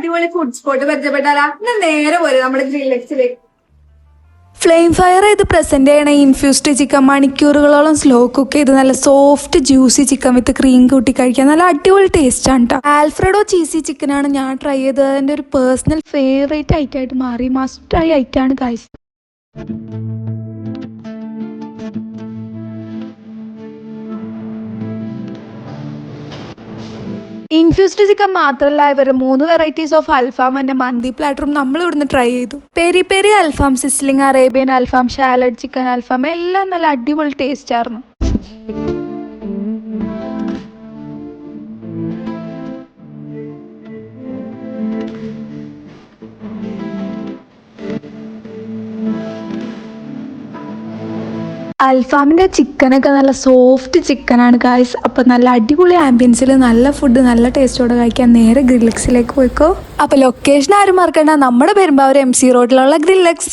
അടിപൊളി food spot പരിചയപ്പെട്ടാലാ? നേരെ പോരെ നമ്മുടെ ഗ്രില്ലെക്സിലേക്ക്. ഫ്ലെയിം ഫയർ ചെയ്ത് പ്രസന്റ് ചെയ്യണ ഇൻഫ്യൂസ്ഡ് ചിക്കൻ മണിക്കൂറുകളോളം സ്ലോ കുക്ക് ചെയ്ത് നല്ല സോഫ്റ്റ് ജ്യൂസി ചിക്കൻ വിത്ത് ക്രീം കൂട്ടി കഴിക്കാൻ നല്ല അടിപൊളി ടേസ്റ്റ് ആണ് കേട്ടോ. ആൽഫ്രഡോ ചീസി ചിക്കനാണ് ഞാൻ ട്രൈ ചെയ്തത്. അതിൻ്റെ ഒരു പേഴ്സണൽ ഫേവറേറ്റ് ഐറ്റമായിട്ട് മാറി. മസ്റ്റായി ഐറ്റമാണ് ഗൈസ്. ഇൻഫ്യൂസ്ഡ് ചിക്കൻ മാത്രമല്ല, ഇവർ 3 വെറൈറ്റീസ് ഓഫ് അൽഫാം എൻ്റെ മന്തി പ്ലാറ്ററും നമ്മൾ ഇവിടുന്ന് ട്രൈ ചെയ്തു. പെരി പെരി അൽഫാം, സിസ്ലിംഗ് അറേബ്യൻ അൽഫാം, ഷാലഡ് ചിക്കൻ അൽഫാം എല്ലാം നല്ല അടിപൊളി ടേസ്റ്റ് ആയിരുന്നു. അൽഫാമിൻ്റെ ചിക്കനൊക്കെ നല്ല സോഫ്റ്റ് ചിക്കനാണ് ഗായ്സ്. അപ്പോൾ നല്ല അടിപൊളി ആംബിയൻസിൽ നല്ല ഫുഡ് നല്ല ടേസ്റ്റോടെ കഴിക്കാൻ നേരെ ഗ്രില്ലെക്സിലേക്ക് പോയിക്കോ. അപ്പോൾ ലൊക്കേഷൻ ആരും മറക്കണ്ട, നമ്മുടെ പെരുമ്പാവൂർ MC റോഡിലുള്ള ഗ്രില്ലെക്സ്.